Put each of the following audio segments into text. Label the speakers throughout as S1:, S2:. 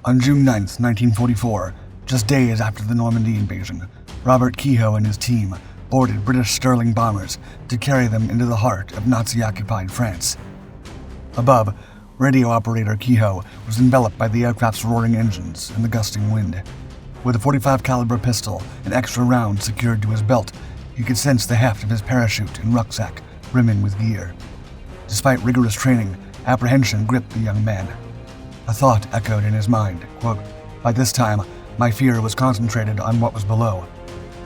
S1: On June 9, 1944, just days after the Normandy invasion, Robert Kehoe and his team boarded British Stirling bombers to carry them into the heart of Nazi-occupied France. Above, radio operator Kehoe was enveloped by the aircraft's roaring engines and the gusting wind. With a .45 caliber pistol and extra rounds secured to his belt, he could sense the heft of his parachute and rucksack brimming with gear. Despite rigorous training, apprehension gripped the young man. A thought echoed in his mind, quote, "By this time, my fear was concentrated on what was below.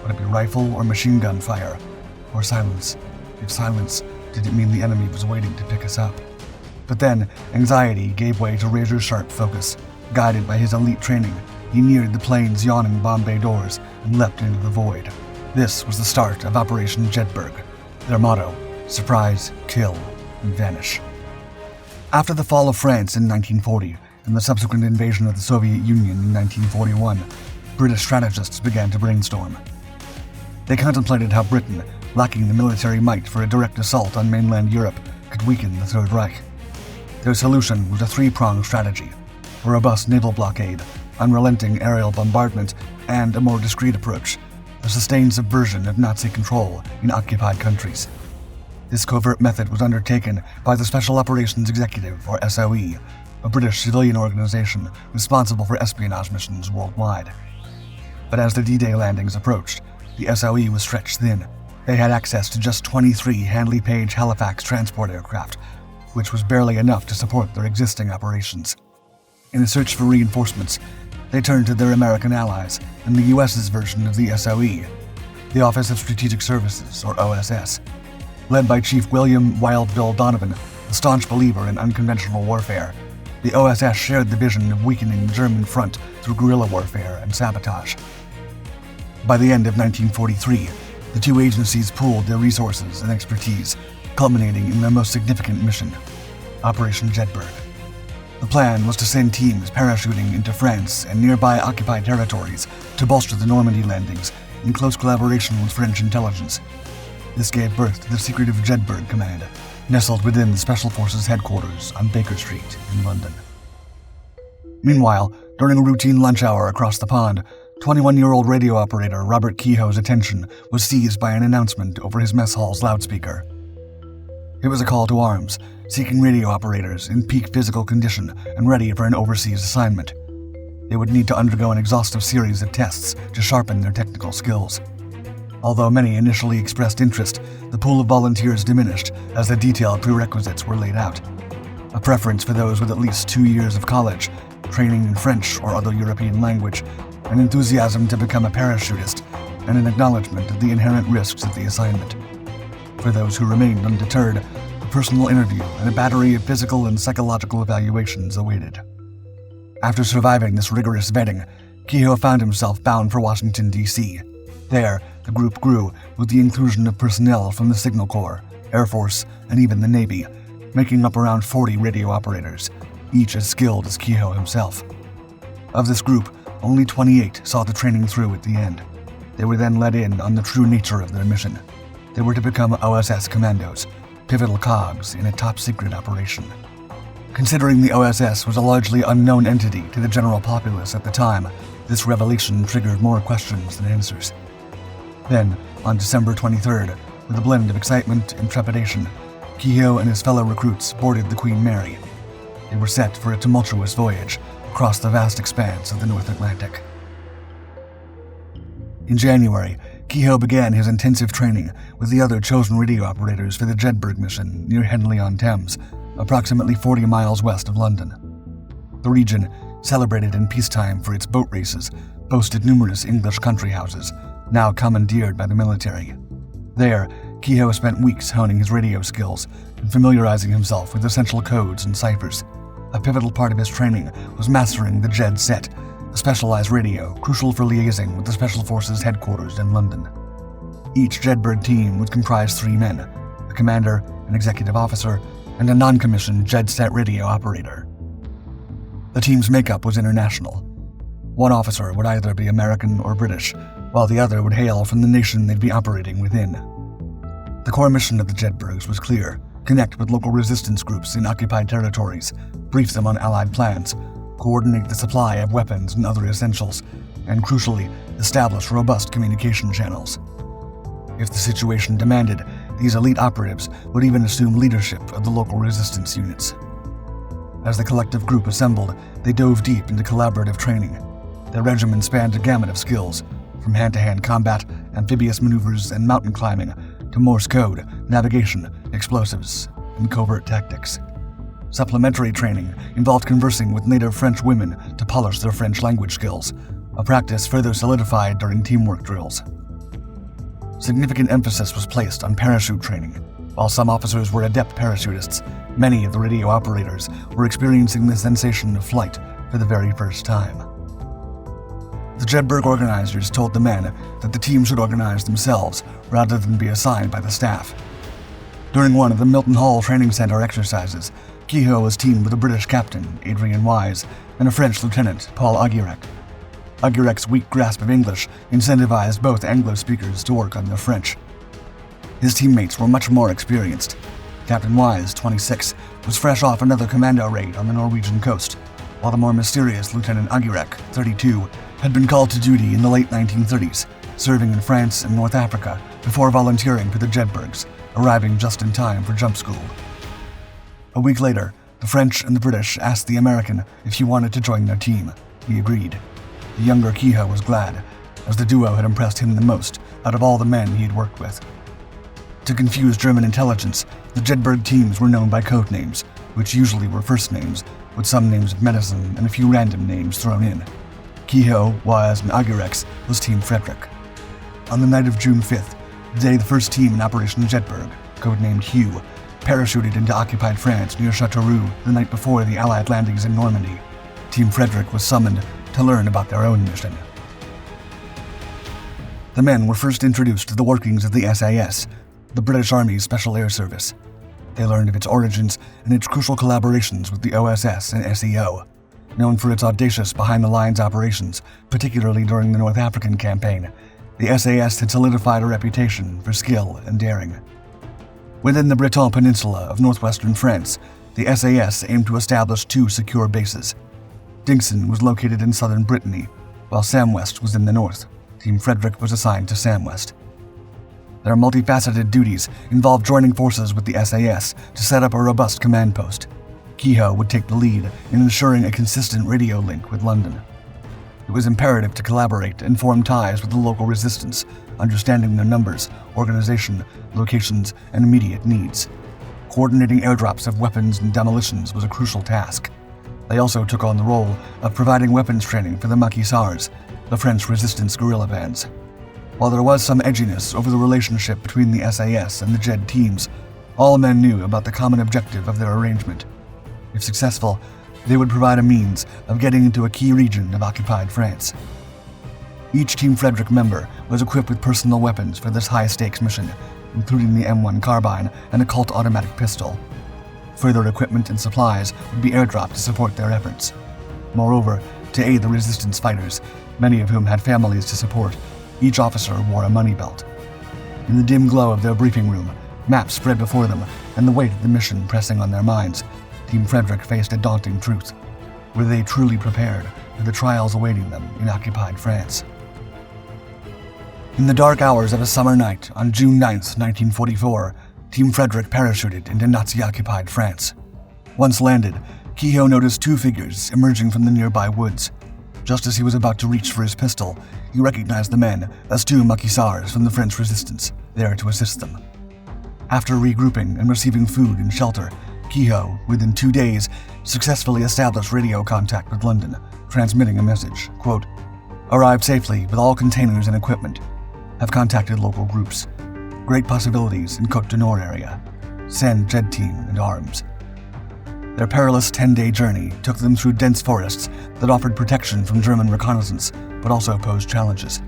S1: Would it be rifle or machine gun fire? Or silence? If silence, did it mean the enemy was waiting to pick us up?" But then, anxiety gave way to razor-sharp focus. Guided by his elite training, he neared the plane's yawning bomb bay doors and leapt into the void. This was the start of Operation Jedburgh. Their motto: surprise, kill, and vanish. After the fall of France in 1940 and the subsequent invasion of the Soviet Union in 1941, British strategists began to brainstorm. They contemplated how Britain, lacking the military might for a direct assault on mainland Europe, could weaken the Third Reich. Their solution was a three-pronged strategy: a robust naval blockade, unrelenting aerial bombardment, and a more discreet approach: a sustained subversion of Nazi control in occupied countries. This covert method was undertaken by the Special Operations Executive, or SOE, a British civilian organization responsible for espionage missions worldwide. But as the D-Day landings approached, the SOE was stretched thin. They had access to just 23 Handley Page Halifax transport aircraft, which was barely enough to support their existing operations. In a search for reinforcements, they turned to their American allies and the US's version of the SOE, the Office of Strategic Services, or OSS. Led by Chief William Wild Bill Donovan, a staunch believer in unconventional warfare, the OSS shared the vision of weakening the German front through guerrilla warfare and sabotage. By the end of 1943, the two agencies pooled their resources and expertise, culminating in their most significant mission, Operation Jedburgh. The plan was to send teams parachuting into France and nearby occupied territories to bolster the Normandy landings in close collaboration with French intelligence. This gave birth to the secretive Jedburgh Command, nestled within the Special Forces headquarters on Baker Street in London. Meanwhile, during a routine lunch hour across the pond, 21-year-old radio operator Robert Kehoe's attention was seized by an announcement over his mess hall's loudspeaker. It was a call to arms, seeking radio operators in peak physical condition and ready for an overseas assignment. They would need to undergo an exhaustive series of tests to sharpen their technical skills. Although many initially expressed interest, the pool of volunteers diminished as the detailed prerequisites were laid out. A preference for those with at least 2 years of college, training in French or other European language, an enthusiasm to become a parachutist, and an acknowledgement of the inherent risks of the assignment. For those who remained undeterred, a personal interview and a battery of physical and psychological evaluations awaited. After surviving this rigorous vetting, Kehoe found himself bound for Washington, D.C. There, the group grew with the inclusion of personnel from the Signal Corps, Air Force, and even the Navy, making up around 40 radio operators, each as skilled as Kehoe himself. Of this group, only 28 saw the training through at the end. They were then let in on the true nature of their mission. They were to become OSS commandos, pivotal cogs in a top-secret operation. Considering the OSS was a largely unknown entity to the general populace at the time, this revelation triggered more questions than answers. Then, on December 23rd, with a blend of excitement and trepidation, Kehoe and his fellow recruits boarded the Queen Mary. They were set for a tumultuous voyage across the vast expanse of the North Atlantic. In January, Kehoe began his intensive training with the other chosen radio operators for the Jedburgh mission near Henley-on-Thames, approximately 40 miles west of London. The region, celebrated in peacetime for its boat races, boasted numerous English country houses, now commandeered by the military. There, Kehoe spent weeks honing his radio skills and familiarizing himself with essential codes and ciphers. A pivotal part of his training was mastering the Jed set, a specialized radio crucial for liaising with the Special Forces headquarters in London. Each Jedburgh team would comprise 3 men, a commander, an executive officer, and a non-commissioned Jed-set radio operator. The team's makeup was international. One officer would either be American or British, while the other would hail from the nation they'd be operating within. The core mission of the Jedburghs was clear: connect with local resistance groups in occupied territories, brief them on Allied plans, coordinate the supply of weapons and other essentials, and crucially, establish robust communication channels. If the situation demanded, these elite operatives would even assume leadership of the local resistance units. As the collective group assembled, they dove deep into collaborative training. Their regimen spanned a gamut of skills, from hand-to-hand combat, amphibious maneuvers, and mountain climbing, to Morse code, navigation, explosives, and covert tactics. Supplementary training involved conversing with native French women to polish their French language skills, a practice further solidified during teamwork drills. Significant emphasis was placed on parachute training. While some officers were adept parachutists, many of the radio operators were experiencing the sensation of flight for the very first time. The Jedburgh organizers told the men that the team should organize themselves rather than be assigned by the staff. During one of the Milton Hall Training Center exercises, Kehoe was teamed with a British captain, Adrian Wise, and a French lieutenant, Paul Aguirec. Aguirec's weak grasp of English incentivized both Anglo speakers to work on their French. His teammates were much more experienced. Captain Wise, 26, was fresh off another commando raid on the Norwegian coast, while the more mysterious Lieutenant Aguirec, 32, had been called to duty in the late 1930s, serving in France and North Africa before volunteering for the Jedburghs, arriving just in time for jump school. A week later, the French and the British asked the American if he wanted to join their team. He agreed. The younger Kehoe was glad, as the duo had impressed him the most out of all the men he had worked with. To confuse German intelligence, the Jedburgh teams were known by code names, which usually were first names, with some names of medicine and a few random names thrown in. Kehoe, Wise, and Aguirec's was Team Frederick. On the night of June 5th, the day the first team in Operation Jedburgh, codenamed Hugh, parachuted into occupied France near Châteauroux the night before the Allied landings in Normandy, Team Frederick was summoned to learn about their own mission. The men were first introduced to the workings of the SAS, the British Army's Special Air Service. They learned of its origins and its crucial collaborations with the OSS and SEO. Known for its audacious behind-the-lines operations, particularly during the North African campaign, the SAS had solidified a reputation for skill and daring. Within the Breton Peninsula of northwestern France, the SAS aimed to establish two secure bases. Dingson was located in southern Brittany, while Samwest was in the north. Team Frederick was assigned to Samwest. Their multifaceted duties involved joining forces with the SAS to set up a robust command post. Kehoe would take the lead in ensuring a consistent radio link with London. It was imperative to collaborate and form ties with the local resistance, understanding their numbers, organization, locations, and immediate needs. Coordinating airdrops of weapons and demolitions was a crucial task. They also took on the role of providing weapons training for the maquisards, the French resistance guerrilla bands. While there was some edginess over the relationship between the SAS and the Jed teams, all men knew about the common objective of their arrangement. If successful, they would provide a means of getting into a key region of occupied France. Each Team Frederick member was equipped with personal weapons for this high-stakes mission, including the M1 carbine and a Colt automatic pistol. Further equipment and supplies would be airdropped to support their efforts. Moreover, to aid the resistance fighters, many of whom had families to support, each officer wore a money belt. In the dim glow of their briefing room, maps spread before them, and the weight of the mission pressing on their minds, Team Frederick faced a daunting truth. Were they truly prepared for the trials awaiting them in occupied France? In the dark hours of a summer night on June 9, 1944, Team Frederick parachuted into Nazi-occupied France. Once landed, Kehoe noticed two figures emerging from the nearby woods. Just as he was about to reach for his pistol, he recognized the men as two maquisards from the French resistance, there to assist them. After regrouping and receiving food and shelter, Kehoe, within 2 days, successfully established radio contact with London, transmitting a message, quote, "Arrived safely with all containers and equipment. Have contacted local groups. Great possibilities in Côte d'Or area. Send Jed team and arms." Their perilous 10-day journey took them through dense forests that offered protection from German reconnaissance, but also posed challenges.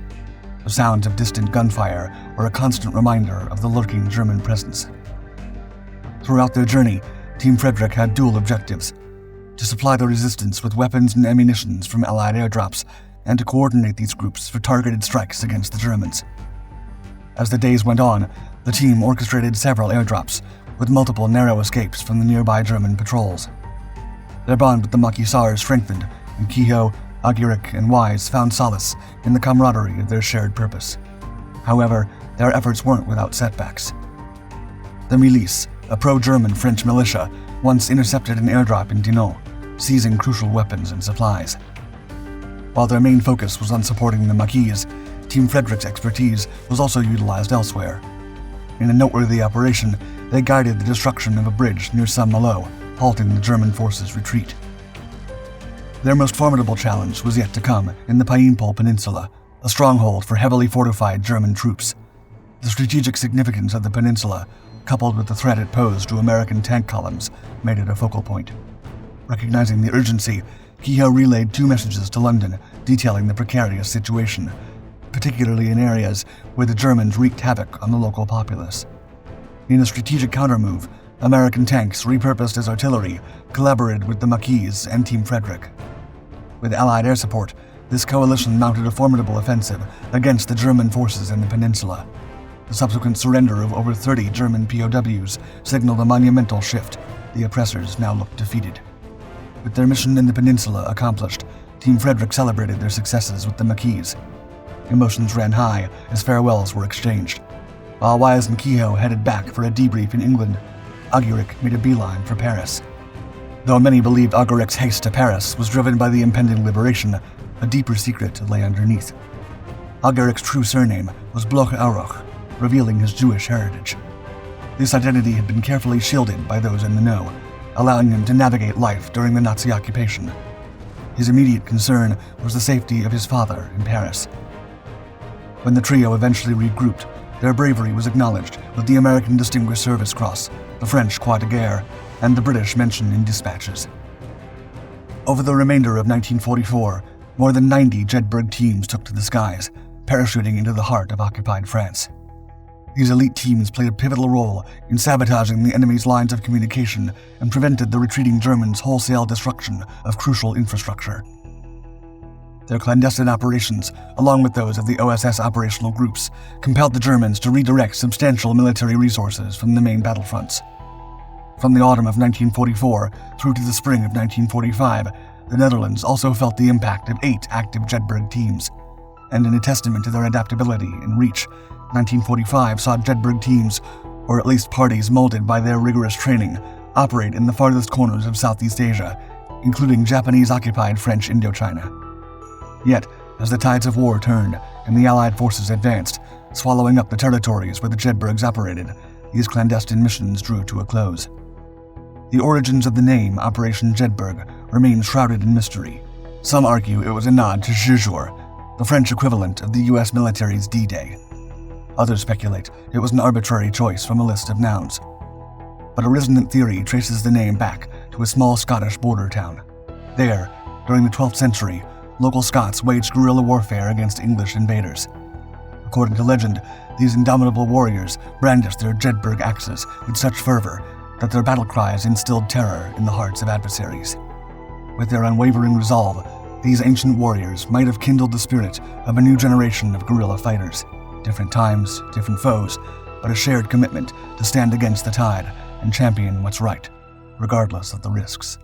S1: The sounds of distant gunfire were a constant reminder of the lurking German presence. Throughout their journey, Team Frederick had dual objectives: to supply the resistance with weapons and ammunitions from Allied airdrops, and to coordinate these groups for targeted strikes against the Germans. As the days went on, the team orchestrated several airdrops, with multiple narrow escapes from the nearby German patrols. Their bond with the maquisards strengthened and Kehoe, Augueric, and Wise found solace in the camaraderie of their shared purpose. However, their efforts weren't without setbacks. The Milice, a pro-German French militia, once intercepted an airdrop in Dinant, seizing crucial weapons and supplies. While their main focus was on supporting the Maquis, Team Frederick's expertise was also utilized elsewhere. In a noteworthy operation, they guided the destruction of a bridge near Saint-Malo, halting the German forces' retreat. Their most formidable challenge was yet to come in the Paimpol Peninsula, a stronghold for heavily fortified German troops. The strategic significance of the peninsula, coupled with the threat it posed to American tank columns, made it a focal point. Recognizing the urgency, Kehoe relayed 2 messages to London detailing the precarious situation, particularly in areas where the Germans wreaked havoc on the local populace. In a strategic countermove, American tanks repurposed as artillery collaborated with the Maquis and Team Frederick. With Allied air support, this coalition mounted a formidable offensive against the German forces in the peninsula. The subsequent surrender of over 30 German POWs signaled a monumental shift. The oppressors now looked defeated. With their mission in the peninsula accomplished, Team Frederick celebrated their successes with the Maquis. Emotions ran high as farewells were exchanged. While Wise and Kehoe headed back for a debrief in England, Augueric made a beeline for Paris. Though many believed Augueric's haste to Paris was driven by the impending liberation, a deeper secret lay underneath. Augueric's true surname was Bloch-Aurach, revealing his Jewish heritage. This identity had been carefully shielded by those in the know, allowing him to navigate life during the Nazi occupation. His immediate concern was the safety of his father in Paris. When the trio eventually regrouped, their bravery was acknowledged with the American Distinguished Service Cross, the French Croix de Guerre, and the British mentioned in dispatches. Over the remainder of 1944, more than 90 Jedburgh teams took to the skies, parachuting into the heart of occupied France. These elite teams played a pivotal role in sabotaging the enemy's lines of communication and prevented the retreating Germans' wholesale destruction of crucial infrastructure. Their clandestine operations, along with those of the OSS operational groups, compelled the Germans to redirect substantial military resources from the main battlefronts. From the autumn of 1944 through to the spring of 1945, the Netherlands also felt the impact of 8 active Jedburgh teams, and in a testament to their adaptability and reach, 1945 saw Jedburgh teams, or at least parties molded by their rigorous training, operate in the farthest corners of Southeast Asia, including Japanese-occupied French Indochina. Yet, as the tides of war turned and the Allied forces advanced, swallowing up the territories where the Jedburghs operated, these clandestine missions drew to a close. The origins of the name Operation Jedburgh remain shrouded in mystery. Some argue it was a nod to Jejour, the French equivalent of the U.S. military's D-Day. Others speculate it was an arbitrary choice from a list of nouns. But a resonant theory traces the name back to a small Scottish border town. There, during the 12th century, local Scots waged guerrilla warfare against English invaders. According to legend, these indomitable warriors brandished their Jedburgh axes with such fervor that their battle cries instilled terror in the hearts of adversaries. With their unwavering resolve, these ancient warriors might have kindled the spirit of a new generation of guerrilla fighters. Different times, different foes, but a shared commitment to stand against the tide and champion what's right, regardless of the risks.